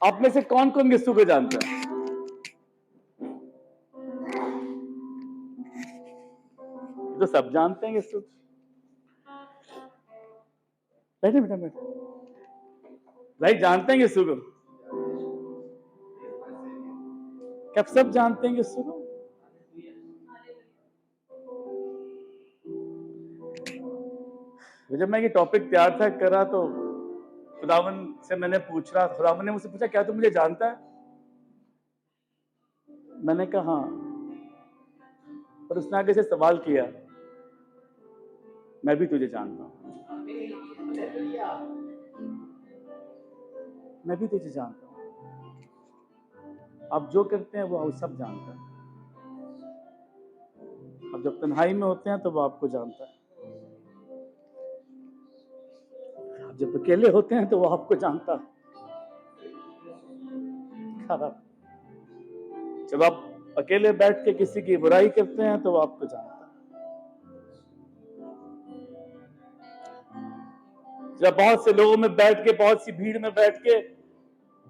आप में से कौन कौन यीशु को जानता है? तो सब जानते हैं यीशु। बैठे बेटा बैठे। भाई जानते हैं यीशु को? क्या सब जानते हैं यीशु को? जब मैं ये टॉपिक तैयार था करा तो खुदावन से मैंने पूछ रहा, खुदावन ने मुझसे पूछा क्या तू मुझे जानता है? मैंने कहा हाँ। पर उसने आगे से सवाल किया, मैं भी तुझे जानता हूं, मैं भी तुझे जानता हूं। आप जो करते हैं वो सब जानता है। अब जब तन्हाई में होते हैं तो वो आपको जानता है, जब अकेले होते हैं तो वो आपको जानता है। जब आप अकेले बैठ के किसी की बुराई करते हैं तो वो आपको जानता है। जब बहुत से लोगों में बैठ के, बहुत सी भीड़ में बैठ के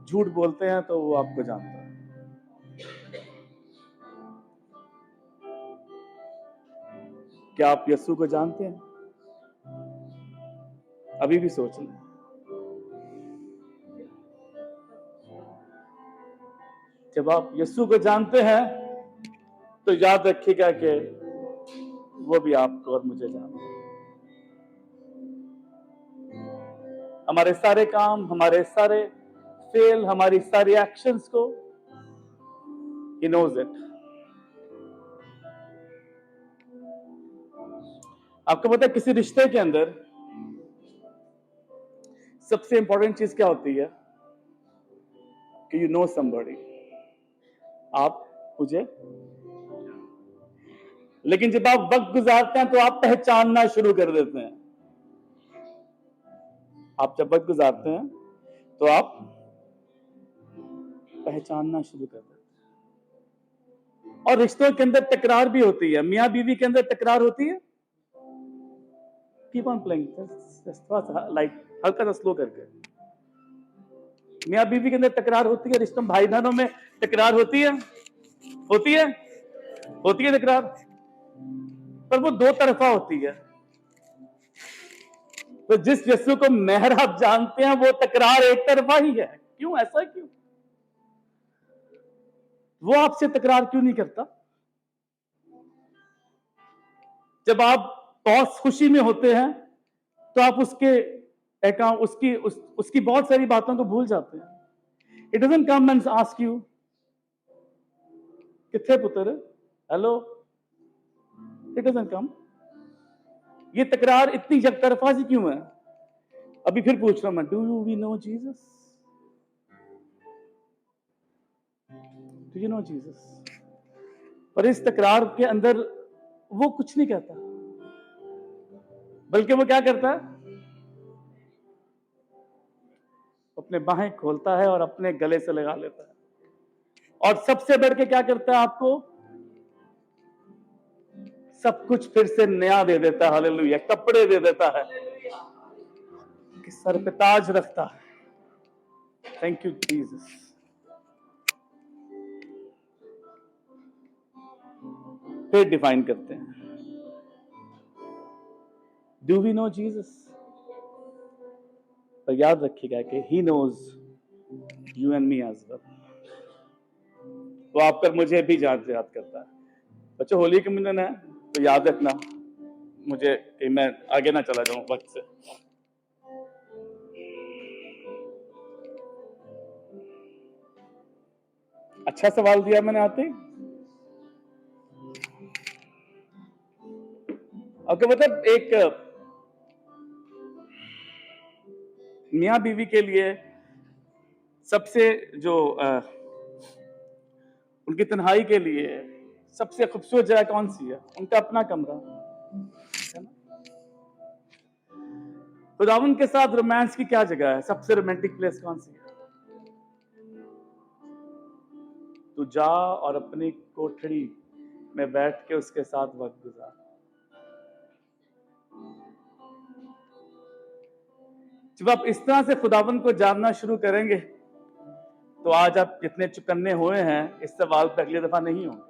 झूठ बोलते हैं तो वो आपको जानता है। क्या आप यीशु को जानते हैं? अभी भी सोच लें। जब आप यीशु को जानते हैं तो याद रखिएगा कि वो भी आपको और मुझे जानता है। हमारे सारे काम, हमारे सारे फेल, हमारी सारी एक्शंस को He knows it. आपको पता है किसी रिश्ते के अंदर सबसे इंपॉर्टेंट चीज क्या होती है? कि यू नो समबडी, आप मुझे। लेकिन जब आप वक्त गुजारते हैं तो आप पहचानना शुरू कर देते हैं। आप जब वक्त गुजारते हैं तो आप पहचानना शुरू कर देते हैं। और रिश्तों के अंदर तकरार भी होती है, मियाँ बीवी के अंदर तकरार होती है। कीप ऑन प्लेइंग, थोड़ा सा लाइक हल्का सा स्लो करके। मियाँ बीवी के अंदर तकरार होती है, रिश्तों भाई बहनों में तकरार होती है, होती है, होती है तकरार, पर वो दो तरफा होती है। तो जिस यीशु को मेहर आप जानते हैं वो तकरार एक तरफा ही है। क्यों? ऐसा क्यों? वो आपसे तकरार क्यों नहीं करता? जब आप बहुत खुशी में होते हैं तो आप उसके उसकी बहुत सारी बातों को भूल जाते हैं। It doesn't come and ask you किथे पुत्र, हेलो। It doesn't come. ये तकरार इतनी एकतरफा सी क्यों है? अभी फिर पूछ रहा हूं मैं, do you we know Jesus? Do you know Jesus? पर इस तकरार के अंदर वो कुछ नहीं कहता, बल्कि वो क्या करता है? अपने बाहें खोलता है और अपने गले से लगा लेता है। और सबसे बढ़ के क्या करता है? आपको सब कुछ फिर से नया दे देता है। हालेलुया। कपड़े दे देता है, कि सर पे ताज रखता है। Thank you Jesus. फिर डिफाइन करते हैं, डू वी नो जीसस? पर याद रखिएगा कि he knows you and me as well. वो आप पर मुझे भी याद करता है। बच्चों, होली कम्युनियन है तो याद रखना मुझे कि मैं आगे ना चला जाऊं वक्त से। अच्छा सवाल दिया मैंने आते ही। ओके, मतलब एक मियाँ बीवी के लिए सबसे जो उनकी तन्हाई के लिए सबसे खूबसूरत जगह कौन सी है? उनका अपना कमरा है ना। खुदावन के साथ रोमांस की क्या जगह है? सबसे रोमांटिक प्लेस कौन सी है? तू जा और अपनी कोठड़ी में बैठ के उसके साथ वक्त गुजार। जब आप इस तरह से खुदावन को जानना शुरू करेंगे तो आज आप जितने चुकन्ने हुए हैं इस सवाल पे अगली दफा नहीं होंगे,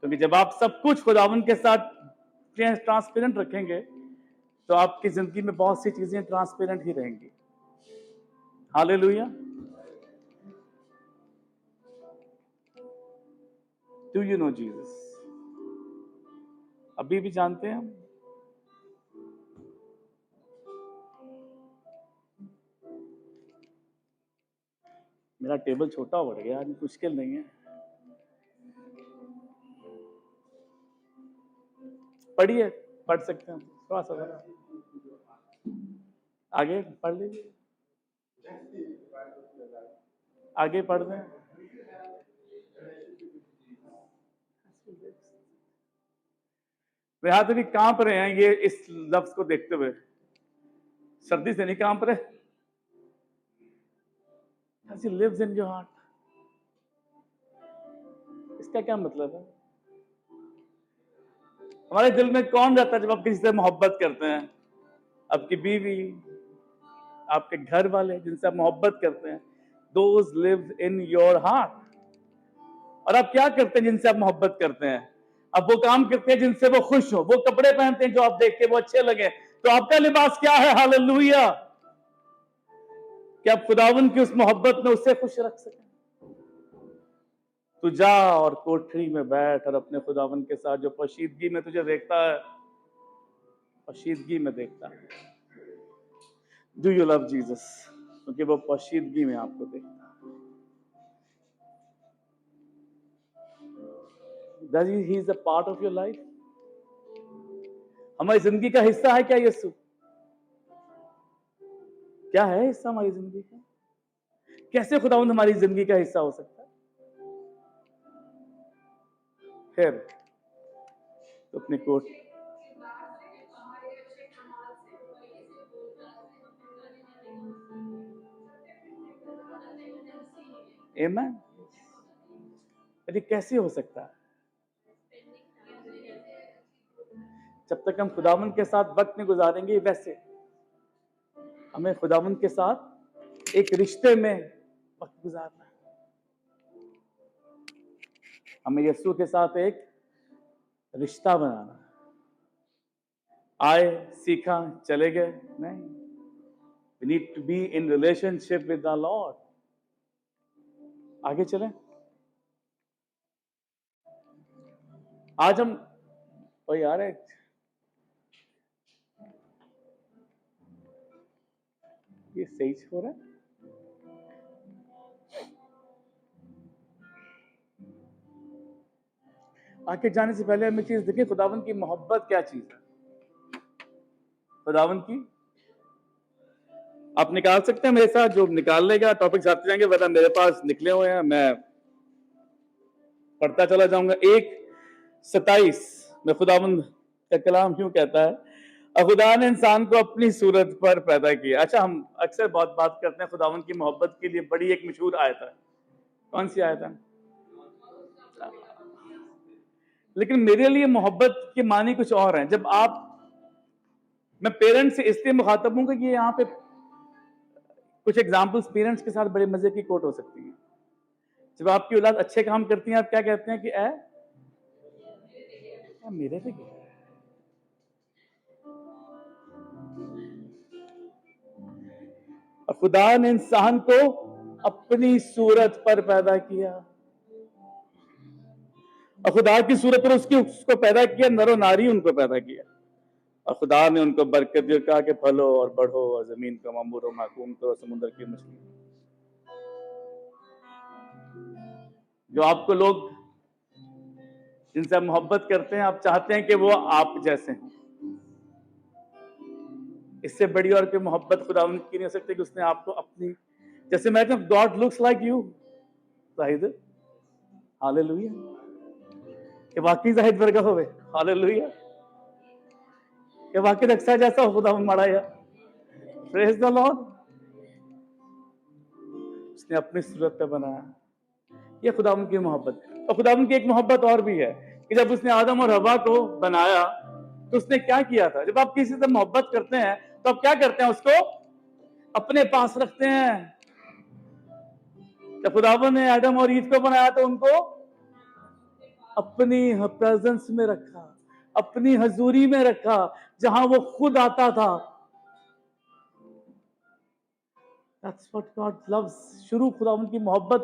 क्योंकि जब आप सब कुछ खुदावन के साथ ट्रांसपेरेंट रखेंगे तो आपकी जिंदगी में बहुत सी चीजें ट्रांसपेरेंट ही रहेंगी। Hallelujah. Do you know Jesus? अभी भी जानते हैं हम? मेरा टेबल छोटा बढ़ गया, मुश्किल नहीं है। पढ़िए, पढ़ सकते हैं थोड़ा सा, आगे पढ़ लीजिए, आगे पढ़ दें। यहां तो भी कांप रहे हैं ये इस लफ्ज को देखते हुए, सर्दी से नहीं कांप रहे। As he lives in your heart, इसका क्या मतलब है? हमारे दिल में कौन रहता है जब आप किसी से मोहब्बत करते हैं? आपकी बीवी, आपके घर वाले जिनसे आप मोहब्बत करते हैं, those live in your heart। और आप क्या करते हैं जिनसे आप मोहब्बत करते हैं? अब वो काम करते हैं जिनसे वो खुश हो, वो कपड़े पहनते हैं जो आप देख के वो अच्छे लगे। तो आपका लिबास क्या है? हालेलुया। कि आप खुदावन की उस मोहब्बत में उससे खुश रख सकें। तू जा और कोठरी में बैठ और अपने खुदावन के साथ जो पोशीदगी में तुझे देखता है, पोशीदगी में देखता है। Do you love Jesus? क्योंकि वो पोशीदगी में आपको देखता है। Does he is a part of your life? हमारी जिंदगी का हिस्सा है क्या यीशु? क्या है हिस्सा हमारी जिंदगी का? कैसे खुदावंद हमारी जिंदगी का हिस्सा हो सकता है? फिर तो अपने कोट आमेन। अरे कैसे हो सकता है? जब तक हम खुदावन के साथ वक्त नहीं गुजारेंगे, वैसे हमें खुदावन के साथ एक रिश्ते में वक्त गुजारना है। हमें यीशु के साथ एक रिश्ता बनाना है। आए, सीखा, चले गए नहीं। We need to be in relationship with the Lord। आगे चलें। आज हम यार ये सही हो रहा है? आगे जाने से पहले हमें चीज देखिए, खुदावन की मोहब्बत क्या चीज है। खुदावन की आप निकाल सकते हैं मेरे साथ, जो निकाल लेगा टॉपिक्स आते जाएंगे, वरना मेरे पास निकले हुए हैं, मैं पढ़ता चला जाऊंगा। 1:27 में खुदावन का कलाम क्यों कहता है, और खुदा ने इंसान को अपनी सूरत पर पैदा किया। अच्छा, हम अक्सर बहुत बात करते हैं खुदावन की मोहब्बत के लिए, बड़ी एक मशहूर आयत है। कौन सी आयत है? लेकिन मेरे लिए मोहब्बत के मानी कुछ और हैं। जब आप, मैं पेरेंट्स से इसलिए मुखातब हूं कि यहाँ पे कुछ एग्जाम्पल्स पेरेंट्स के साथ बड़े मजे की कोट हो सकती हैं। जब आपकी औलाद अच्छे काम करती है, आप क्या कहते हैं कि मेरे पे क्या? और खुदा ने इंसान को अपनी सूरत पर पैदा किया, और खुदा की सूरत पर उसको पैदा किया, नरो नारी उनको पैदा किया। और खुदा ने उनको बरकत दी, कहा कि फलो और बढ़ो और जमीन का मामूर माकूम करो, समुद्र की मछली। जो आपको लोग जिनसे आप मोहब्बत करते हैं, आप चाहते हैं कि वो आप जैसे हैं। इससे बड़ी और कोई मोहब्बत खुदा की नहीं हो सकती कि उसने आपको अपनी जैसे, मैं कहता हूं God looks like you. Zahid, hallelujah. कि वाकई जाहिद वर्गा होवे, हालेलुया। कि वाकई रक्षा जैसा हो खुदा माड़ा या, प्रेज द लॉर्ड। उसने अपनी सूरत पे बनाया, ये खुदा की मोहब्बत। और खुदा की एक मोहब्बत और भी है कि जब उसने आदम और हवा को बनाया तो उसने क्या किया था। जब आप किसी से मोहब्बत करते हैं तो आप क्या करते हैं, उसको अपने पास रखते हैं। जब खुदावन ने आदम और ईव को बनाया तो उनको अपनी प्रेजेंस में रखा, अपनी हजूरी में रखा, जहां वो खुद आता था। That's what God loves. शुरू खुदावन की मोहब्बत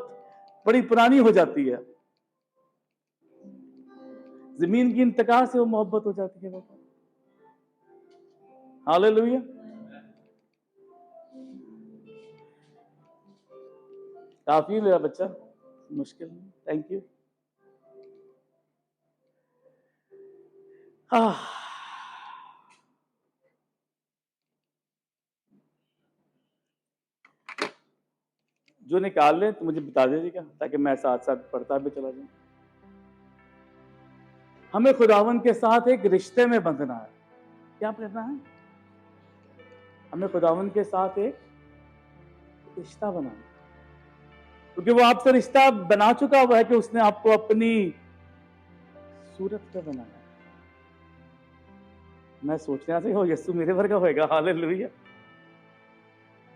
बड़ी पुरानी हो जाती है, जमीन की इंतकाल से वो मोहब्बत हो जाती है बेटा। हालेलुया। काफी मेरा बच्चा, मुश्किल नहीं। Thank you. जो निकाल ले तो मुझे बता दीजिएगा, ताकि मैं साथ साथ पढ़ता भी चला जाऊं। हमें खुदावन के साथ एक रिश्ते में बंधना है। क्या करना है? हमें खुदावन के साथ एक रिश्ता बनाना, क्योंकि वो आपसे रिश्ता बना चुका हुआ है कि उसने आपको अपनी सूरत पे बनाया। मैं सोच रहा था हो यीशु मेरे वर्गा होएगा। हालेलुया।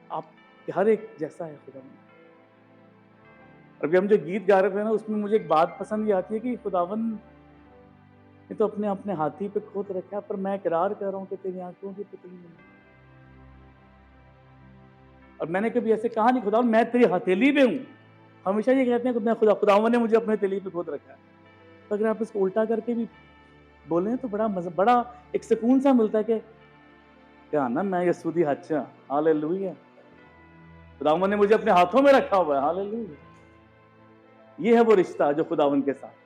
आप हर एक जैसा है खुदावन। अभी हम जो गीत गा रहे थे ना, उसमें मुझे एक बात पसंद ये आती है कि खुदावन ने तो अपने अपने हाथी पे खोद रखा, पर मैं इकरार कर रहा हूं कि तेरी आंखों की पुतली नहीं। और मैंने कभी ऐसे कहा नहीं खुदावन मैं तेरी हथेली पे हूं। हमेशा ये कहते हैं मैं खुदावन ने मुझे अपने हथेली पे खोद रखा है। तो अगर आप इसको उल्टा करके भी बोले तो बड़ा मजा, बड़ा एक सुकून सा मिलता है कि क्या ना मैं यीशु दी हच्चा। हालेलुया। खुदावन ने मुझे अपने हाथों में रखा हुआ है। हालेलुया। ये है वो रिश्ता जो खुदावन के साथ।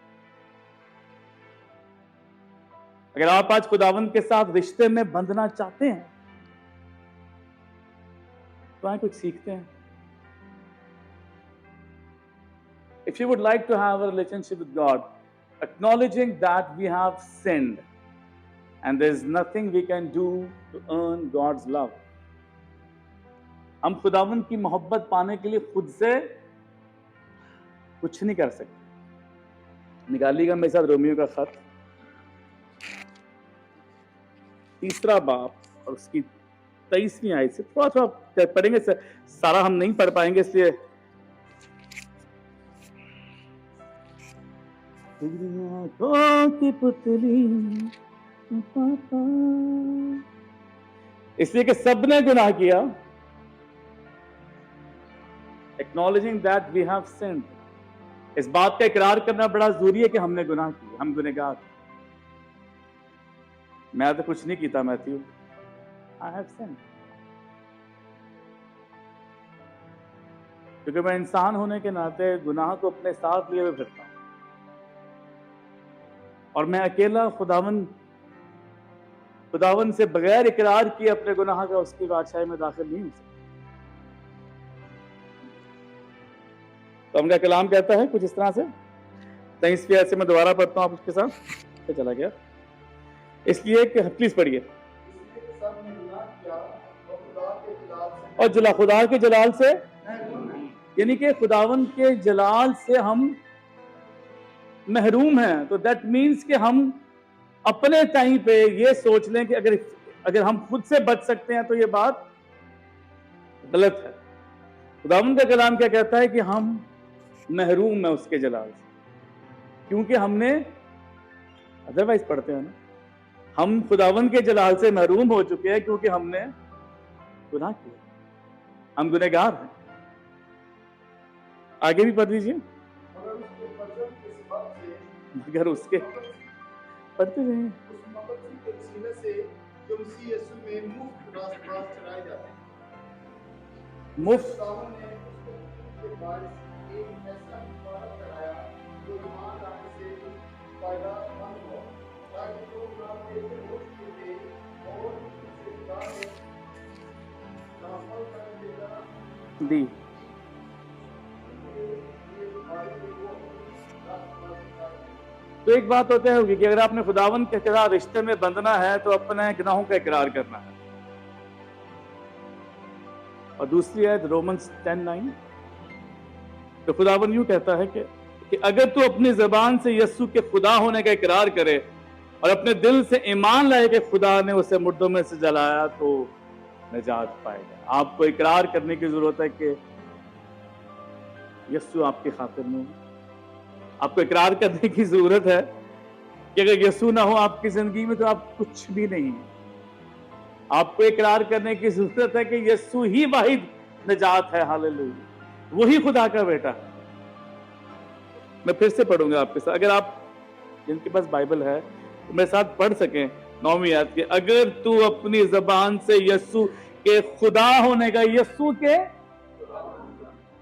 अगर आप आज खुदावन के साथ रिश्ते में बंधना चाहते हैं तो आए कुछ सीखते हैं। If you would like to have a relationship with God, acknowledging that we have sinned and there is nothing we can do to earn God's love. हम खुदावन की मोहब्बत पाने के लिए खुद से कुछ नहीं कर सकते। निकालिएगा मेरे साथ रोमियो का खत, 3 बाब और उसकी 23वीं आयत से थोड़ा थोड़ा पढ़ेंगे, सारा हम नहीं पढ़ पाएंगे, इसलिए की पुतली पापा, इसलिए कि सबने गुनाह किया। Acknowledging that we have sinned, इस बात का इकरार करना बड़ा जरूरी है कि हमने गुनाह किया, हम गुनहगार। मैं तो कुछ नहीं किया मैथ्यू, I have sinned। क्योंकि मैं इंसान होने के नाते गुनाह को अपने साथ लिए हुए फिरता हूं, और मैं अकेला खुदावन से बगैर इकरार किए अपने गुनाह का उसकी बादशाही में दाखिल नहीं हो सकता। तो उनका कलाम कहता है कुछ इस तरह से, 23वीं आयत से मैं दोबारा पढ़ता हूं आप उसके साथ। चला गया, इसलिए कि प्लीज पढ़िए। और जुला खुदा के जलाल से, यानी कि खुदावन के जलाल से हम महरूम हैं। तो दैट मीन्स कि हम अपने टाइम पे ये सोच लें कि अगर हम खुद से बच सकते हैं तो ये बात गलत है। खुदावन का कलाम क्या कहता है कि हम महरूम है उसके जलाल से, क्योंकि हमने, अदरवाइज पढ़ते हैं ना, हम खुदावन के जलाल से महरूम हो चुके हैं क्योंकि हमने गुनाह किया, हम गुनहगार हैं। आगे भी पढ़ लीजिए। मगर उसके पढ़ते रहिए, मुफ्त दी। तो एक बात होता है कि अगर आपने खुदावन के साथ रिश्ते में बंधना है तो अपने गुनाहों का इकरार करना है। और दूसरी है रोमन्स 10:9, तो खुदावन यूं कहता है कि अगर तू अपनी जबान से यीशु के खुदा होने का इकरार करे और अपने दिल से ईमान लाए कि खुदा ने उसे मुर्दों में से जलाया तो निजात पाएगा। आपको इकरार करने की जरूरत है कि यीशु आपकी खातिर में हूं। आपको इकरार करने की जरूरत है कि अगर यीशु ना हो आपकी जिंदगी में तो आप कुछ भी नहीं है। आपको इकरार करने की जरूरत है कि यीशु ही वाहिद निजात है। हालेलुया, वही खुदा का बेटा है। मैं फिर से पढ़ूंगा आपके साथ, अगर आप जिनके पास बाइबल है तो मेरे साथ पढ़ सकें 9वीं आयत के, अगर तू अपनी जबान से यीशु के खुदा होने का, यीशु के,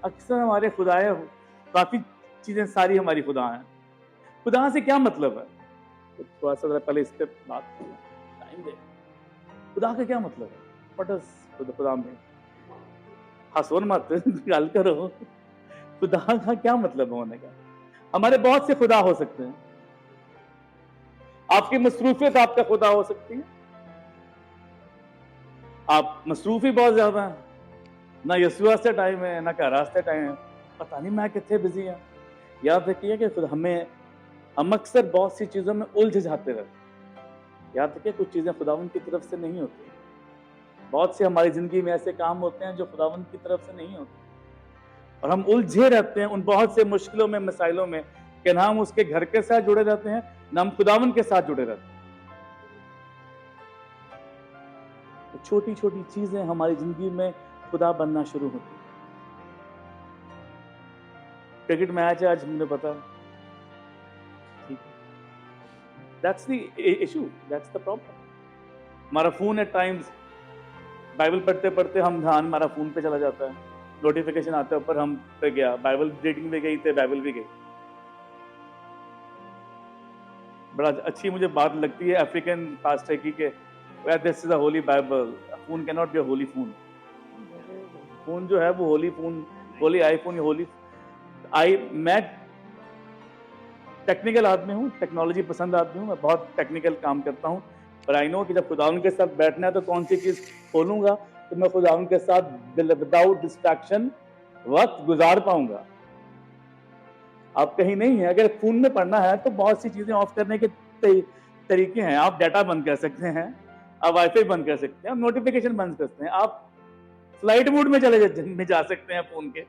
अक्सर हमारे खुदाए हो, काफी चीजें सारी हमारी खुदा हैं। खुदा से क्या मतलब है? तो थोड़ा सा जरा पहले इस पे बात टाइम दे। खुदा का क्या मतलब है? व्हाट इज खुदा में? हंसो मत, गल करो। खुदा का क्या मतलब होने का? हमारे बहुत से खुदा हो सकते हैं। आपकी मसरूफियत आपका खुदा हो सकती है। आप मसरूफ ही बहुत ज्यादा हैं, ना यीशु वास्ते टाइम है, ना घर वास्ते टाइम है, पता नहीं मैं कितने बिजी हैं। याद रखिए कि खुद हम अक्सर बहुत सी चीजों में उलझ जाते रहते। याद रखिए कुछ चीजें खुदावंद की तरफ से नहीं होती। बहुत से हमारी जिंदगी में ऐसे काम होते हैं जो खुदावंद की तरफ से नहीं होते, और हम उलझे रहते हैं उन बहुत से मुश्किलों में, मसाइलों में, कि ना हम उसके घर के साथ जुड़े रहते हैं, ना हम खुदावंद के साथ जुड़े रहते हैं। तो छोटी छोटी चीजें हमारी जिंदगी में खुदा बनना शुरू होती है। क्रिकेट मैच है आज, मुझे पता है, ठीक है, that's the issue, that's the problem. हमारा फोन एट टाइम्स, बाइबल पढ़ते पढ़ते हम ध्यान हमारा फोन पे चला जाता है, नोटिफिकेशन आते ऊपर हम पे गया, बाइबल रीडिंग भी गई थे, बाइबल भी गई। बड़ा अच्छी मुझे बात लगती है अफ्रीकन पास्टर की के this is a Holi Bible, phone can not be a Holi phone. Phone जो है वो होली फोन, होली आईफोन, होली मैं टेक्निकल आदमी हूँ, टेक्नोलॉजी पसंद आदमी हूँ, मैं बहुत टेक्निकल काम करता हूँ, पर आई नो कि जब खुदावन के साथ बैठना है तो कौन सी चीज खोलूंगा तो मैं खुदावन के साथ विदाउट डिस्ट्रैक्शन वक्त गुजार पाऊंगा। आप कहीं नहीं है, अगर फोन में पढ़ना है तो बहुत सी चीजें ऑफ करने के तरीके हैं। आप डाटा बंद कर सकते हैं, आप वाईफाई बंद कर सकते हैं, आप नोटिफिकेशन बंद कर सकते हैं, आप फ्लाइट मोड में जा सकते हैं फोन के।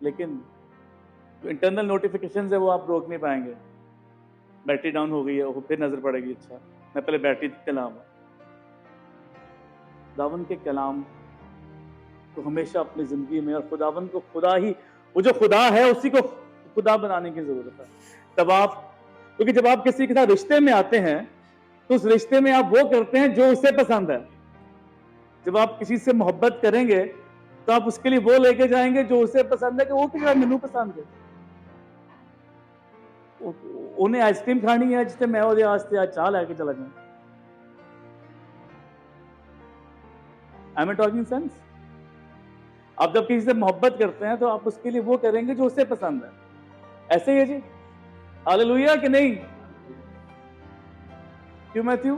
लेकिन जो इंटरनल नोटिफिकेशन है वो आप रोक नहीं पाएंगे। बैटरी डाउन हो गई है, वो फिर नजर पड़ेगी, अच्छा मैं पहले बैटरी चलाऊंगा। खुदावन के कलाम को हमेशा अपनी जिंदगी में, और खुदावन को खुदा ही, वो जो खुदा है उसी को खुदा बनाने की जरूरत है। तब आप, क्योंकि जब आप किसी के साथ रिश्ते में आते हैं तो उस रिश्ते में आप वो करते हैं जो उसे पसंद है। जब आप किसी से मोहब्बत करेंगे तो आप उसके लिए वो लेके जाएंगे जो उसे पसंद है, कि वो क्या मैनू पसंद है। उन्हें आइसक्रीम खानी है जिससे मैं और आज चाह लैके चला जाऊं। I am talking sense? आप जब किसी से मोहब्बत करते हैं तो आप उसके लिए वो करेंगे जो उसे पसंद है। ऐसे ही है जी, हालेलुया कि नहीं? क्यों मैथ्यू?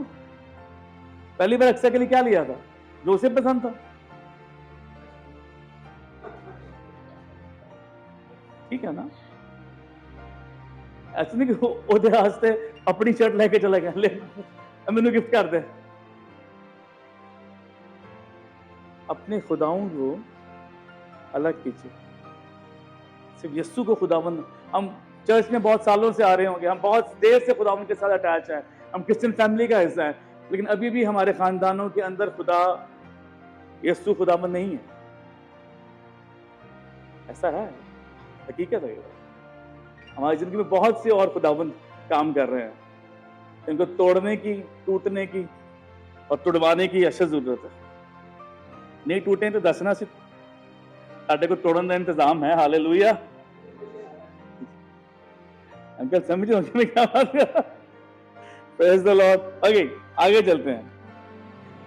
पहली बार अक्सर के लिए क्या लिया था? जो उसे पसंद था। ठीक है ना? ऐसा नहीं कि ओदे वास्ते अपनी शर्ट लेके चला गया, ले मैनू गिफ्ट कर दे। अपने खुदाओं को अलग कीजिए, सिर्फ यीशु को खुदावन। हम चर्च में बहुत सालों से आ रहे होंगे, हम बहुत देर से खुदावन के साथ अटैच हैं, हम क्रिश्चियन फैमिली का हिस्सा है, लेकिन अभी भी हमारे खानदानों के अंदर खुदा यीशु खुदावन नहीं है। ऐसा है, हकीकत है। हमारी जिंदगी में बहुत से और खुदावन काम कर रहे हैं, इनको तोड़ने की, टूटने की और तुड़वाने की अशद जरूरत है। नहीं टूटे तो दसना सी साडे को तोड़न का इंतजाम है। हालेलुया। अंकल समझ रहे हो क्या बात कर रहा? Praise the Lord. आगे चलते हैं।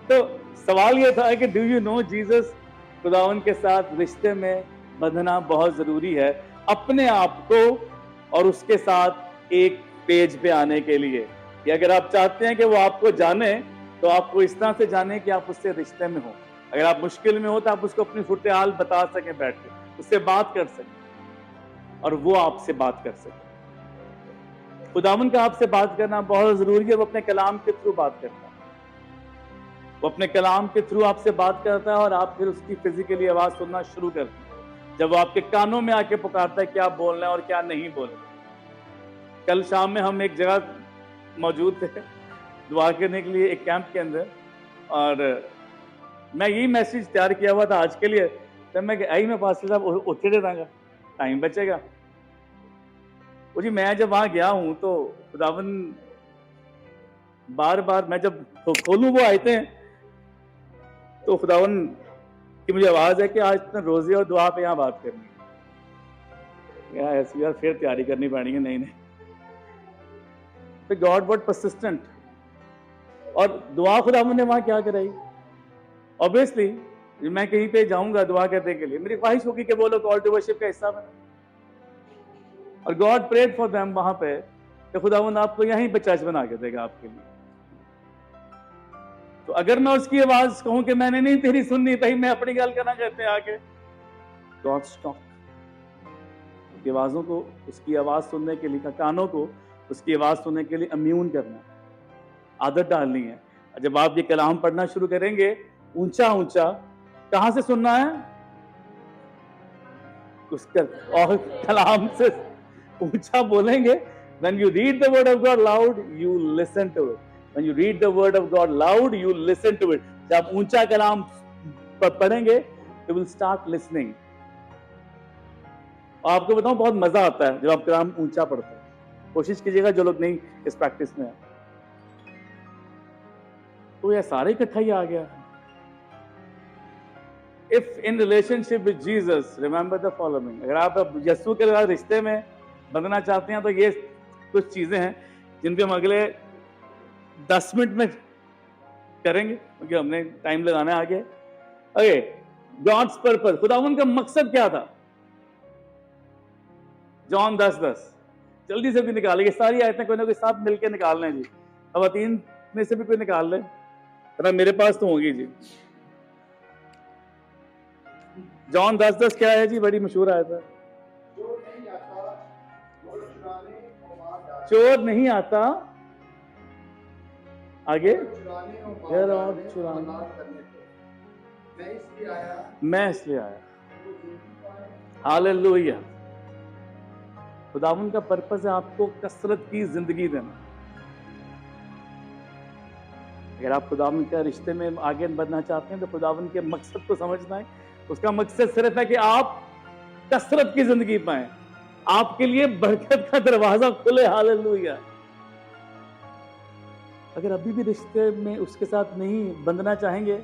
तो सवाल यह था कि डू यू नो जीसस, खुदावन के साथ रिश्ते में बंधना बहुत जरूरी है अपने आप को और उसके साथ एक पेज पे आने के लिए। कि अगर आप चाहते हैं कि वो आपको जाने तो आपको इस तरह से जाने कि आप उससे रिश्ते में हो। अगर आप मुश्किल में हो तो आप उसको अपनी फुर्ते हाल बता सकें, बैठ के उससे बात कर सकें और वो आपसे बात कर सके। खुदावन का आपसे बात करना बहुत जरूरी है। वो अपने कलाम के थ्रू बात करता है, वो अपने कलाम के थ्रू आपसे बात करता है और आप फिर उसकी फिजिकली आवाज सुनना शुरू करते हैं। जब वो आपके कानों में आके पुकारता है क्या बोलना है और क्या नहीं बोलना। कल शाम में हम एक जगह मौजूद थे दुआ करने के लिए, एक कैंप के अंदर, और मैं यही मैसेज तैयार किया हुआ था आज के लिए। तब मैं आई मैं पास साहब उठे रहूंगा, टाइम बचेगा। वो जी मैं जब वहां गया हूं तो खुदावन बार बार मैं जब खोलूं वो आयते हैं तो खुदावन की मुझे आवाज है कि आज तुमने रोजे और दुआ पे यहाँ बात करनी है। ऐसी यार फिर तैयारी करनी पड़ेगी। नहीं नहीं, गॉड वर्ड परसिस्टेंट। और दुआ खुदावन ने वहां क्या कराई। ऑब्वियसली मैं कहीं पे जाऊंगा दुआ करने के लिए, मेरी ख्वाहिश होगी कि वो लोग कॉल टू वर्शिप का हिस्सा बने। और गॉड प्रेड फॉर देम वहां पे कि खुदावन आपको यहीं पे चर्च बना के देगा आपके लिए। तो अगर मैं उसकी आवाज कहूं कि मैंने नहीं तेरी सुननी भाई, मैं अपनी गल करना कहते आके, गॉड स्टॉप। उसकी आवाजों को, उसकी आवाज सुनने के लिए, कानों को उसकी आवाज सुनने के लिए इम्यून करना, आदत डालनी है। जब आप ये कलाम पढ़ना शुरू करेंगे ऊंचा ऊंचा, कहां से सुनना है? उसका और कलाम से ऊंचा बोलेंगे। When you read the word of God loud, you listen to it. When you read the word of God loud, you listen to it. जब आप ऊंचा कलाम पढ़ेंगे, you will start listening. और आपको बताऊं बहुत मजा आता है जब आप कलाम ऊंचा पढ़ते हैं। कोशिश कीजिएगा जो लोग नहीं इस प्रैक्टिस में है। तो यह सारे इकट्ठा ही आ गया। If in relationship with Jesus, remember the following. अगर आप यीशु के साथ रिश्ते में बंधना चाहते हैं तो ये कुछ चीजें हैं जिन पे हम अगले 10 मिनट में करेंगे क्योंकि हमने टाइम लगाना है आगे। ओके, गॉड्स पर्पस, खुदावन का मकसद क्या था? जॉन 10:10 जल्दी से भी निकालिए। सारी आयतें कोई ना कोई साथ मिलकर निकाल लें जी। अब 3 में से भी कोई निकाल ले, मेरे पास तो होगी जी। जॉन 10:10 क्या है जी? बड़ी मशहूर आयत है। चोर नहीं आता आगे और चुराने, मैं इसलिए आया। हालेलुया। खुदावन का पर्पस है आपको कसरत की जिंदगी देना। अगर आप खुदावन के रिश्ते में आगे बढ़ना चाहते हैं तो खुदावन के मकसद को समझना है। उसका मकसद सिर्फ है कि आप कसरत की जिंदगी पाएं, आपके लिए बरकत का दरवाजा खुले। हालेलुया। अगर अभी भी रिश्ते में उसके साथ नहीं बंधना चाहेंगे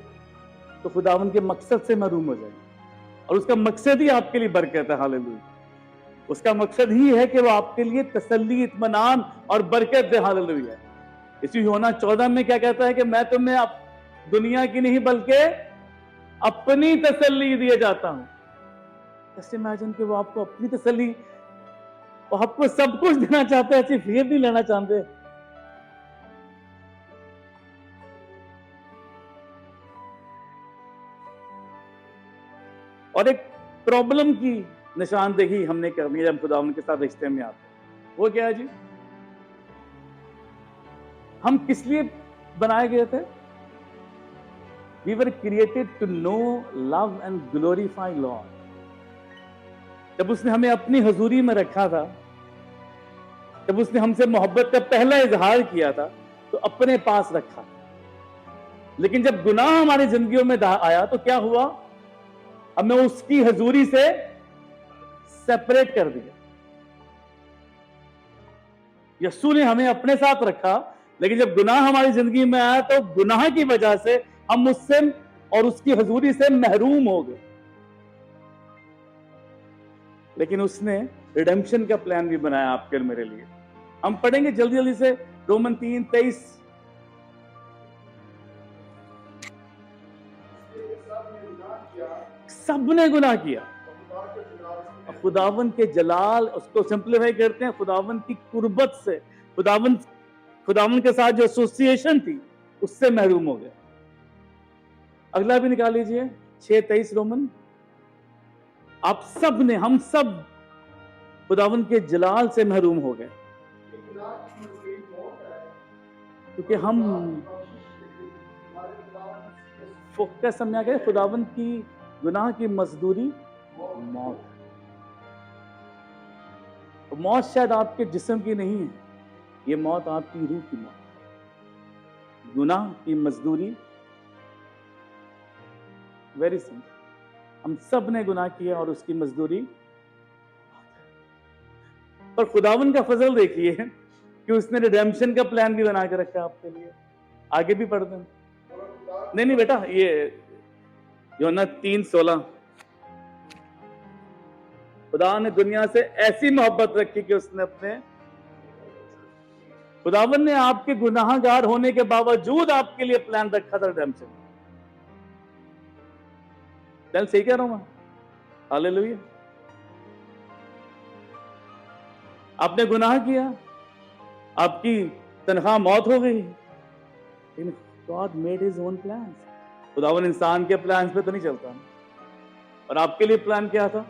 तो खुदावन के मकसद से महरूम हो जाएंगे। और उसका मकसद ही आपके लिए बरकत है। हालेलुया। उसका मकसद ही है कि वो आपके लिए तसल्ली, इत्मीनान और बरकत दे। हालेलुया। इसी यूहन्ना 14 में क्या कहता है कि मैं तुम्हें दुनिया की नहीं बल्कि अपनी तसल्ली दिए जाता हूं। जस्ट इमेजिन कि वो आपको अपनी तसल्ली, वो आपको सब कुछ देना चाहते हैं, सिर्फ ये नहीं लेना चाहते। और एक प्रॉब्लम की निशानदेही हमने करनी है जब खुदावन के साथ रिश्ते में आते हैं। वो क्या है जी? हम किस लिए बनाए गए थे? We were created to know, love and glorify Lord. जब उसने हमें अपनी हजूरी में रखा था, जब उसने हमसे मोहब्बत का पहला इजहार किया था तो अपने पास रखा। लेकिन जब गुनाह हमारी जिंदगियों में आया तो क्या हुआ? हमें उसकी हजूरी से सेपरेट कर दिया। यीशु ने हमें अपने साथ रखा, लेकिन जब गुनाह हमारी जिंदगी में आया तो गुनाह की वजह से हम उससे और उसकी हजूरी से महरूम हो गए। लेकिन उसने रिडेम्पशन का प्लान भी बनाया आपके और मेरे लिए। हम पढ़ेंगे जल्दी जल्दी से रोमन 3:23। सबने गुनाह किया, खुदावन के जलाल, उसको सिंप्लीफाई करते हैं, खुदावन की कुर्बत से, खुदावन के साथ जो एसोसिएशन थी उससे महरूम हो गए। अगला भी निकाल लीजिए 6:23 रोमन। आप सब ने, हम सब खुदावन के जलाल से महरूम हो गए क्योंकि हम फोकस समझा गए। खुदावन की गुनाह की मजदूरी मौत। तो मौत शायद आपके जिस्म की नहीं है, ये मौत आपकी रूह की मौत है। गुनाह की मजदूरी वेरी सिंपल, हम सब ने गुनाह किया और उसकी मजदूरी। पर खुदावन का फजल देखिए कि उसने रिडेम्पशन का प्लान भी बना के रखा आपके लिए। आगे भी पढ़ दें। नहीं बेटा, ये यूहन्ना 3:16, खुदा ने दुनिया से ऐसी मोहब्बत रखी कि उसने अपने, खुदावन ने आपके गुनाहगार होने के बावजूद आपके लिए प्लान रखा था रिडेम्पशन। चल सही कह रहा हूं मैं? हालेलुया। आपने गुनाह किया, आपकी तनख्वाह मौत हो गई, लेकिन God made his own plan. खुदावन इंसान के प्लान पे तो नहीं चलता। और आपके लिए प्लान क्या था?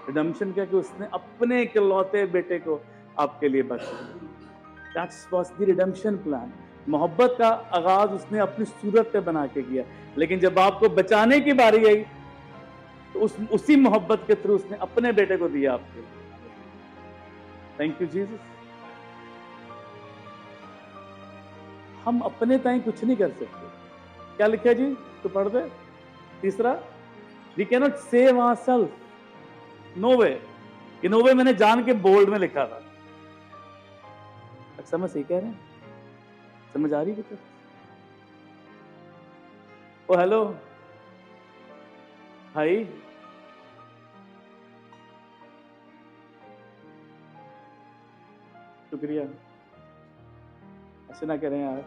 रिडेम्पशन क्या, कि उसने अपने इकलौते बेटे को आपके लिए बख्श दिया। That's was the redemption plan. मोहब्बत का आगाज उसने अपनी सूरत पे बना के किया, लेकिन जब आपको बचाने की बारी आई तो उसी मोहब्बत के थ्रू उसने अपने बेटे को दिया आपके लिए। Thank you Jesus. हम अपने ताई कुछ नहीं कर सकते। क्या लिखा जी? तो पढ़ दे। तीसरा, we can not save ourselves, no way. ये नो वे मैंने जान के बोल्ड में लिखा था। समझ सही कह रहे हैं? समझ आ रही है? ओ हेलो भाई, शुक्रिया। ऐसे ना करें यार,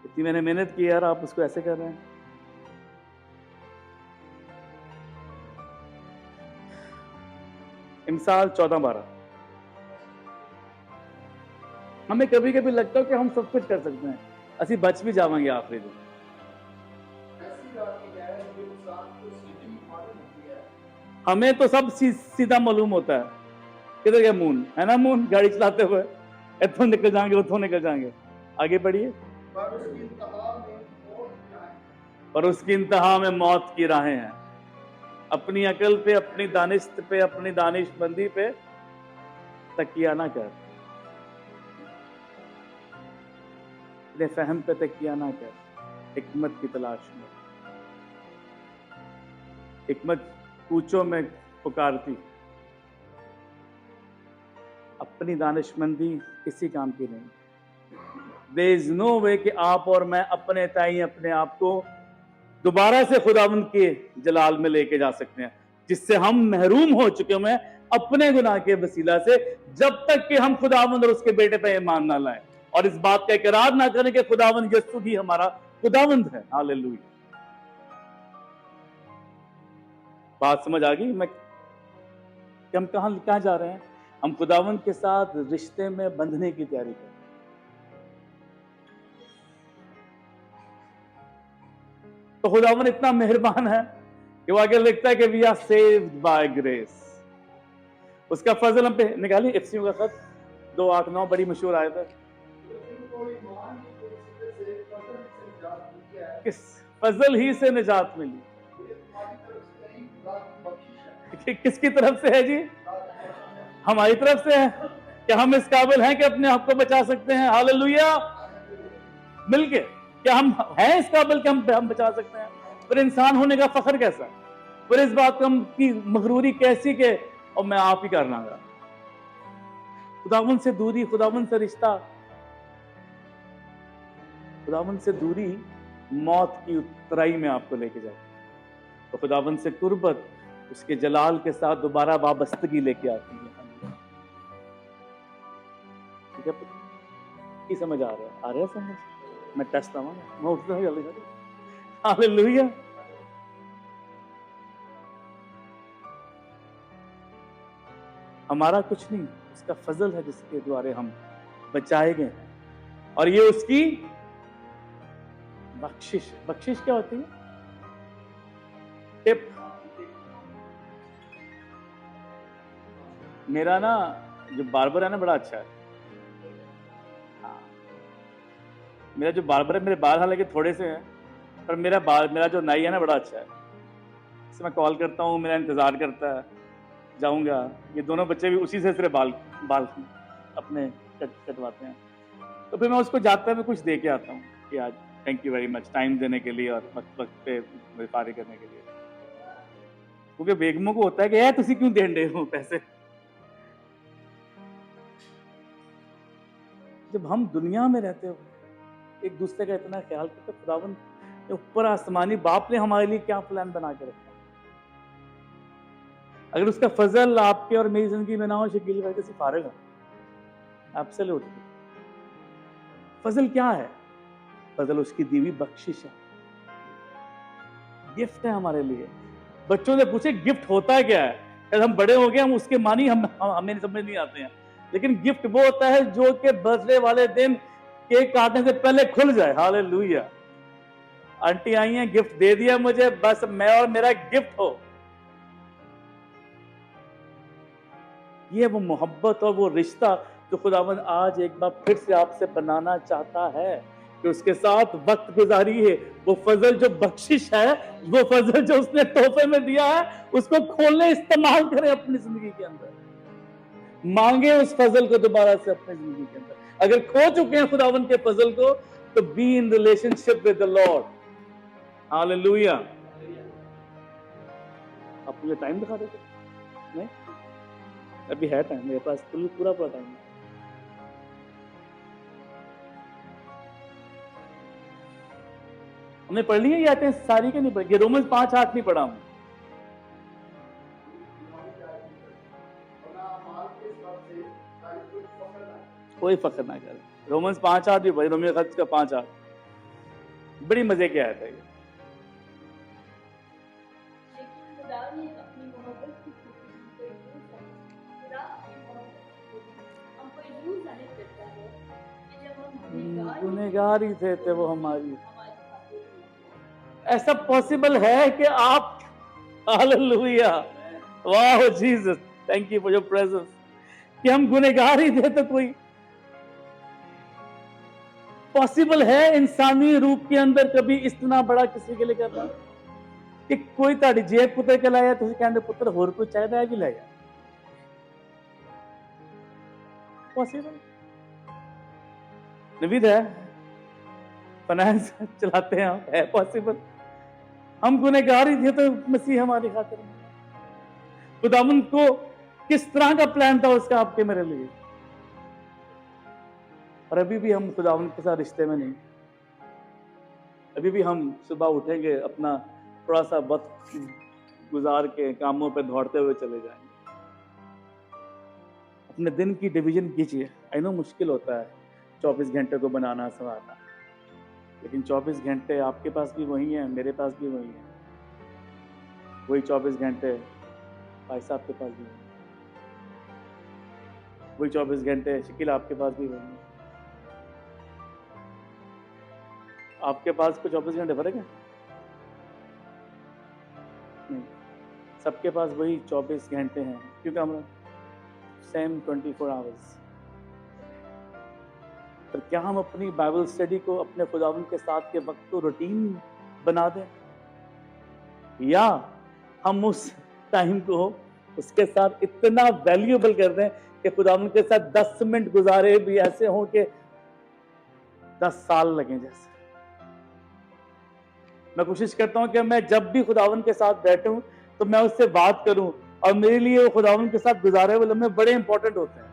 इतनी मैंने मेहनत की यार, आप उसको ऐसे कर रहे हैं। इमसाल 14:12। हमें कभी कभी लगता है कि हम सब कुछ कर सकते हैं, असि बच भी जावांगे आखिरी दिन। हमें तो सब सीधा मालूम होता है किधर गया मून, है ना? मून गाड़ी चलाते हुए इथों निकल जाएंगे, उथों निकल जाएंगे। आगे बढ़िए। पर उसकी इंतहा में मौत की राहें हैं। अपनी अकल पे, अपनी दानिश पे, अपनी दानिशमंदी पे तकिया ना कर, अपने फहम पे तकिया ना कर, हिकमत की तलाश में। हिकमत कूचों में पुकारती, अपनी दानिशमंदी किसी काम की नहीं। देयर इज नो वे कि आप और मैं अपने ताई अपने आप को दोबारा से खुदावंद के जलाल में लेके जा सकते हैं, जिससे हम महरूम हो चुके हैं अपने गुनाह के वसीला से, जब तक कि हम खुदावंद और उसके बेटे पे ईमान ना लाएं और इस बात का इकरार ना करें कि खुदावंद यीशु ही हमारा खुदावंद है। हालेलुया। बात समझ आ गई? मैं हम कहां जा रहे हैं? हम खुदावंद के साथ रिश्ते में बंधने की तैयारी कर रहे हैं। तो खुदावंद इतना मेहरबान है कि वो आगे लिखता है कि we are saved by grace. उसका फजल हम पे निकालिए। इफ्सियों का खत 2:8-9 बड़ी मशहूर आयत है। किस फजल ही से निजात मिली। किसकी तरफ से है जी? हमारी तरफ से है। क्या हम इस काबिल हैं कि अपने आप को बचा सकते हैं? हालेलुया। मिलके क्या हम हैं इस काबिल कि हम बचा सकते हैं? पर इंसान होने का फख्र कैसा, पर इस बात की मगरूरी कैसी के और मैं आप ही करना गा। खुदावन से दूरी, खुदावन से रिश्ता, खुदावन से दूरी मौत की उतराई में आपको लेके जाती है, तो खुदावन से कुर्बत उसके जलाल के साथ दोबारा वाबस्तगी लेके आती है। ठीक है, की समझ आ रहा है समझ? मैं टेस्ट आऊंगा, मैं उठता हूं जल्दी। हालेलुया। हमारा कुछ नहीं, उसका फजल है जिसके द्वारे हम बचाए गए, और ये उसकी बख्शिश। बख्शिश क्या होती है? टिप। मेरा ना जो बार्बर है ना बड़ा अच्छा है। मेरा जो बार्बर है, मेरे बाल हालांकि थोड़े से हैं, पर मेरा जो नाई है ना बड़ा अच्छा है। मैं कॉल करता हूँ, मेरा इंतजार करता है, जाऊंगा। ये दोनों बच्चे भी उसी से सिर्फ बाल बाल अपने कटवाते हैं। तो फिर मैं उसको जाता मैं कुछ दे के आता हूँ कि आज thank you very much time देने के लिए और वक्त पे मुझे कार्य करने के लिए। क्योंकि बेगमों को होता है कि यार तुसी क्यों दे रहे हो पैसे। जब हम दुनिया में रहते हो एक दूसरे का इतना ख्याल करते, तो खुदावन ऊपर आसमानी बाप ने हमारे लिए क्या प्लान बना के रखा। अगर उसका फजल आपके और मेरी जिंदगी में ना हो शकील भाई, तो सिर्फ फारेगा। एब्सोल्युटली। फजल क्या है? फजल उसकी दी हुई बख्शिश है, गिफ्ट है हमारे लिए। बच्चों से पूछे गिफ्ट होता है क्या है? जब हम बड़े हो गए हम उसके मानी हमें समझ नहीं आते हैं। लेकिन गिफ्ट वो होता है जो कि बर्थडे वाले दिन केक काटने से पहले खुल जाए। हालेलुया। आंटी आई हैं, गिफ्ट दे दिया मुझे, बस मैं और मेरा गिफ्ट हो। ये वो मोहब्बत और वो रिश्ता जो खुदावंद आज एक बार फिर से आपसे बनाना चाहता है, कि उसके साथ वक्त गुजारी है। वो फजल जो बख्शिश है, वो फजल जो उसने तोहफे में दिया है, उसको खोलने इस्तेमाल करें अपनी जिंदगी के अंदर। मांगे उस फजल को दोबारा से अपनी जिंदगी के अंदर। अगर खो चुके हैं खुदावंद के फजल को, तो be in relationship with the Lord. Hallelujah. आप मुझे टाइम दिखा देते? नहीं, अभी है टाइम मेरे पास, पूरा टाइम है। हमने पढ़ ली है ये आयतें सारी के नहीं पढ़ी? रोमन्स 5:8 नहीं पढ़ा हूं। कोई फख्र ना करे। रोमन्स 5:8 भी पढ़ी, रोमियो खत का 5:8 बड़ी मजे की आयत है ये। गुनहगार ही थे वो हमारी। ऐसा पॉसिबल है कि आप, हालेलुया, वाह Jesus, thank you for your presence, कि हम गुनहगार ही थे। तो कोई पॉसिबल है इंसानी रूप के अंदर कभी इतना बड़ा किसी के लिए करना, कि कोई ताड़ी जेब पुत्र के लाया, तुझे कहने पुत्र होर कोई चाहिए है भी लाया? पॉसिबल? निविद है, फाइनेंस चलाते हैं, है पॉसिबल? हम गुनहगार ही थे तो मसीह हमारी खातिर। खुदावन को किस तरह का प्लान था उसका आपके मेरे लिए, और अभी भी हम खुदावन के साथ रिश्ते में नहीं। अभी भी हम सुबह उठेंगे, अपना थोड़ा सा वक्त गुजार के कामों पे दौड़ते हुए चले जाएंगे। अपने दिन की डिवीजन कीजिए। आई नो मुश्किल होता है 24 घंटे को बनाना संभालना, लेकिन 24 घंटे आपके पास भी वही है, मेरे पास भी वही है। वही 24 घंटे भाई साहब के पास भी है, वही 24 घंटे शकील आपके पास भी वही है। आपके पास को 24 घंटे फर्क है? नहीं, सबके पास वही 24 घंटे हैं, क्योंकि हम सेम 24 आवर्स। पर क्या हम अपनी बाइबल स्टडी को अपने खुदावन के साथ के वक्त को रूटीन बना दें, या हम उस टाइम को उसके साथ इतना वैल्यूएबल कर दें कि खुदावन के साथ 10 मिनट गुजारे भी ऐसे हों कि 10 साल लगे। जैसे मैं कोशिश करता हूं कि मैं जब भी खुदावन के साथ बैठूं तो मैं उससे बात करूं, और मेरे लिए वो खुदावन के साथ गुजारे हुए लम्हे बड़े इंपॉर्टेंट होते हैं।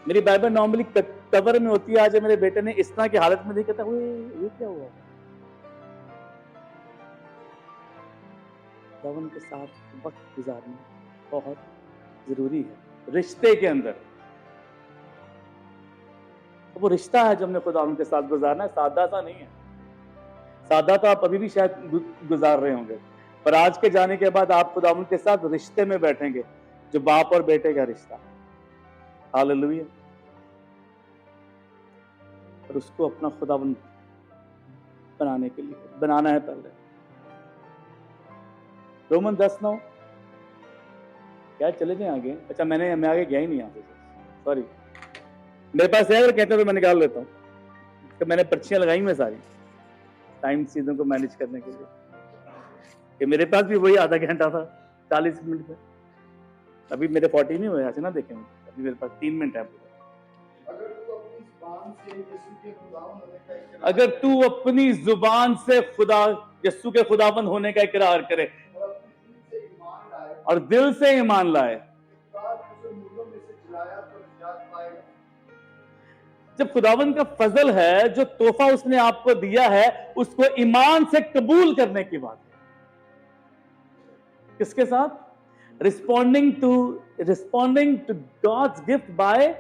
मेरी बाइबल नॉर्मली कवर में होती है। आज मेरे बेटे ने इस तरह की हालत में देखा था, ये क्या हुआ? खुदावन के साथ वक्त गुजारना बहुत जरूरी है रिश्ते के अंदर। वो रिश्ता है जो हमने खुदावन के साथ गुजारना है, सादा सा नहीं है। सादा तो आप अभी भी शायद गुजार रहे होंगे, पर आज के जाने के बाद आप खुदावन के साथ रिश्ते में बैठेंगे, जो बाप और बेटे का रिश्ता। हालेलुया। और उसको अपना खुदावन बनाने के लिए बनाना है पहले। रोमन 10:9 क्या चले जाए आगे? अच्छा, मैं आगे गया ही नहीं, यहाँ से सॉरी। मेरे पास है, अगर कहते तो मैं निकाल लेता हूँ, तो मैंने पर्चियां लगाई मैं सारी। टाइम चीजों को मैनेज करने के लिए, कि मेरे पास भी वही आधा घंटा था 40 मिनट में। अभी मेरे 40 नहीं हुए ऐसे ना देखें, अभी मेरे पास 3 मिनट है पूरा। अगर तू अपनी जुबान से खुदा यस्सु के खुदाबंद होने का इकरार करे और दिल से ईमान लाए, जब खुदावंद का फजल है, जो तोहफा उसने आपको दिया है, उसको ईमान से कबूल करने की बात है। किसके साथ? Responding to God's gift by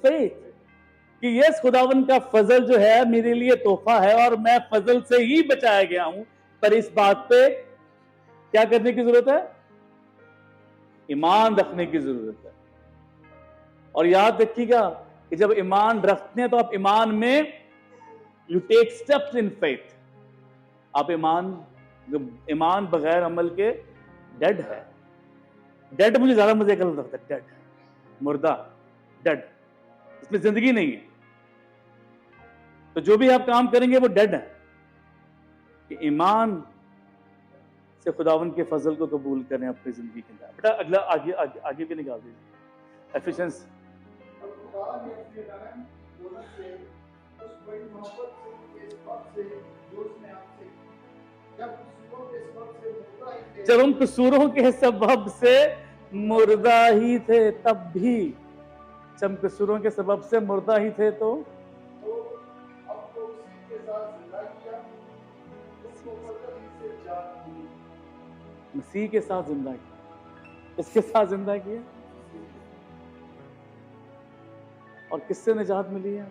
faith, कि यस खुदावंद का फजल जो है मेरे लिए तोहफा है और मैं फजल से ही बचाया गया हूं, पर इस बात पे क्या करने की जरूरत है? ईमान रखने की जरूरत है। और याद रखिएगा कि जब ईमान रखते हैं तो आप ईमान में you take steps in faith. आप ईमान बगैर अमल के डेड है। डेड मुझे ज्यादा मजे का लगता है, डेड, मुर्दा, डेड, इसमें जिंदगी नहीं है। तो जो भी आप काम करेंगे वो डेड है। कि ईमान से खुदावंद के फजल को कबूल करें अपनी जिंदगी के अंदर। बेटा अगला आगे आगे आगे भी निकाल दीजिए। एफिशिएंस जब हम कसूरों के सबब से मुर्दा ही थे, तब भी जब कसूरों के सबब से मुर्दा ही थे तो मसीह के साथ जिंदा किया। किसके साथ जिंदा किया? और किससे निजात मिली है?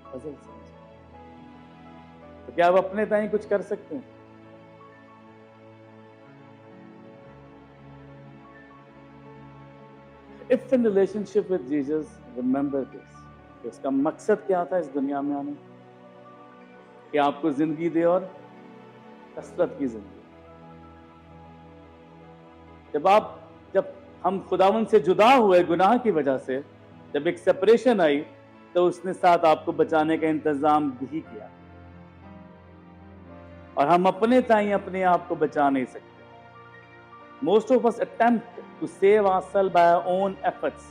फजल से। तो क्या आप अपने ताई कुछ कर सकते हैं? If in relationship with Jesus, remember this, कि उसका मकसद क्या था इस दुनिया में आने? कि आपको जिंदगी दे और कसरत की जिंदगी। जब हम खुदावन से जुदा हुए गुनाह की वजह से, जब एक सेपरेशन आई, तो उसने साथ आपको बचाने का इंतजाम भी किया। और हम अपने ताई अपने आप को बचा नहीं सकते। Most of us attempt to save ourselves by our own efforts,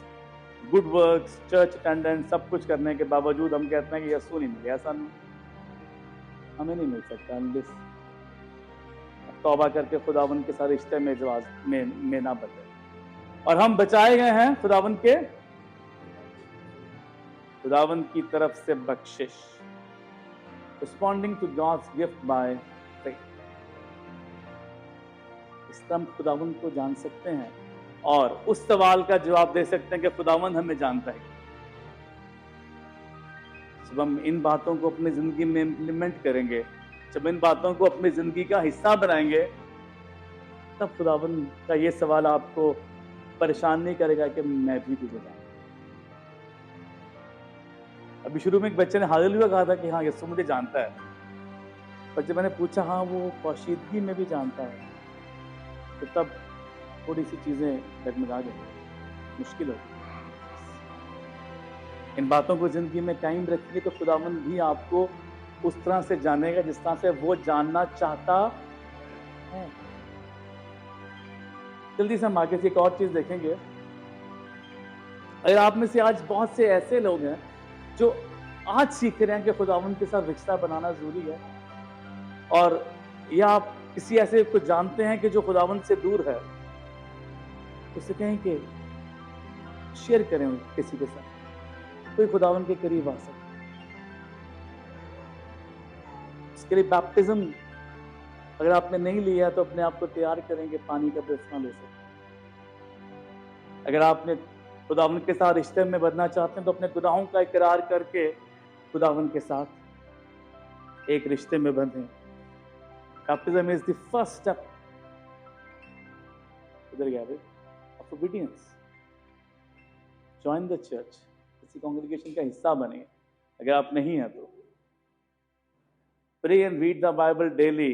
good works, church attendance, सब कुछ करने के बावजूद हम कहते हैं कि यीशु नहीं मिले। ऐसा नहीं, हमें नहीं मिल सकता unless तौबा करके खुदावन के साथ रिश्ते में ना बचे। और हम बचाए गए हैं खुदावन की तरफ से बख्शिश, responding to God's gift by faith. इस तरह हम खुदावन को जान सकते हैं और उस सवाल का जवाब दे सकते हैं कि खुदावन हमें जानता है। जब हम इन बातों को अपनी जिंदगी में इंप्लीमेंट करेंगे, जब इन बातों को अपनी जिंदगी का हिस्सा बनाएंगे, तब खुदावन का ये सवाल आपको परेशान नहीं करेगा कि मैं भी तुझे जानता। अभी शुरू में एक बच्चे ने हालेलुया कहा था कि हाँ यीशु मुझे जानता है, पर जब मैंने पूछा हाँ वो पोशीदगी में भी जानता है, तो तब थोड़ी सी चीजें डगमगा गई, मुश्किल हो गई। इन बातों को जिंदगी में कायम रखिए तो खुदावंद भी आपको उस तरह से जानेगा जिस तरह से वो जानना चाहता है। जल्दी से हम आगे से एक और चीज देखेंगे। अगर आप में से आज बहुत से ऐसे लोग हैं जो आज सीख रहे हैं कि खुदावंद के साथ रिश्ता बनाना जरूरी है, और या आप किसी ऐसे को जानते हैं कि जो खुदावंद से दूर है, उससे कहें कि शेयर करें किसी के साथ, कोई खुदावंद के करीब आ सकता। इसके लिए बैप्टिज्म अगर आपने नहीं लिया तो अपने आप को तैयार करेंगे, पानी का बपतिस्मा ले सकते। अगर आपने खुदावंद के साथ रिश्ते में बनना चाहते हैं तो अपने गुनाहों का इकरार करके खुदावंद के साथ एक रिश्ते में बंधें। Baptism is the first step इधर गया of obedience. Join the church, किसी कांग्रेगेशन का हिस्सा बने अगर आप नहीं हैं तो। Pray and read the Bible daily.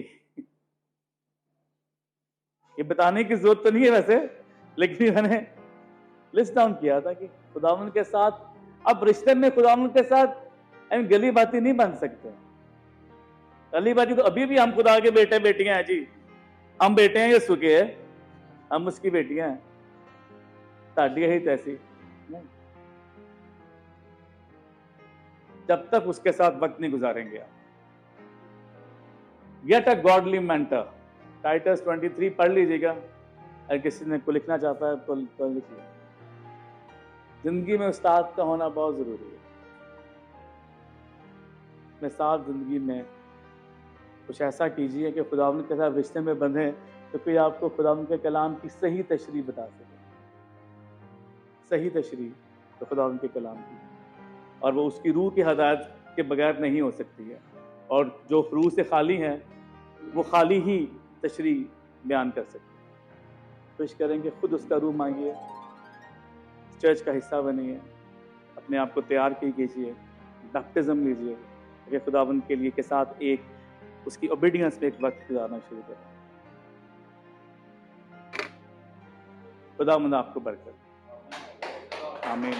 ये बताने की जरूरत तो नहीं है वैसे, लेकिन मैंने लिस्ट डाउन किया था कि खुदावंद के साथ अब रिश्ते में खुदावंद के साथ गली बातें नहीं बन सकते। पहली बात तो अभी भी हम खुदा के बेटे बेटियां हैं जी, हम बेटे हैं यीशु के, हम उसकी बेटियां हैं, ताड़ी ही तैसी नहीं, जब तक उसके साथ वक्त नहीं गुजारेंगे आप। Get a godly mentor, Titus 23 पढ़ लीजिएगा, अगर किसी ने को लिखना चाहता है तो लिखिए। जिंदगी में उस्ताद का होना बहुत जरूरी है। अपने साथ जिंदगी में कुछ ऐसा कीजिए कि खुदावंद के साथ रिश्ते में बंधे तो कोई आपको खुदावंद के कलाम की सही तशरीह बता सके, सही तशरीह तो खुदावंद के कलाम की, और वो उसकी रूह की हदायत के बगैर नहीं हो सकती है, और जो रूह से खाली है वो खाली ही तशरीह बयान कर सकते हैं। कोशिश करेंगे खुद उसका रूह मांगिए, चर्च का हिस्सा बनिए, अपने आप को तैयार कीजिए, बैप्टिज्म लीजिए, कि खुदावंद के लिए के साथ एक उसकी ओबीडियंस में एक वक्त गुजारना शुरू करें। खुदावंद आपको बरकत। आमीन।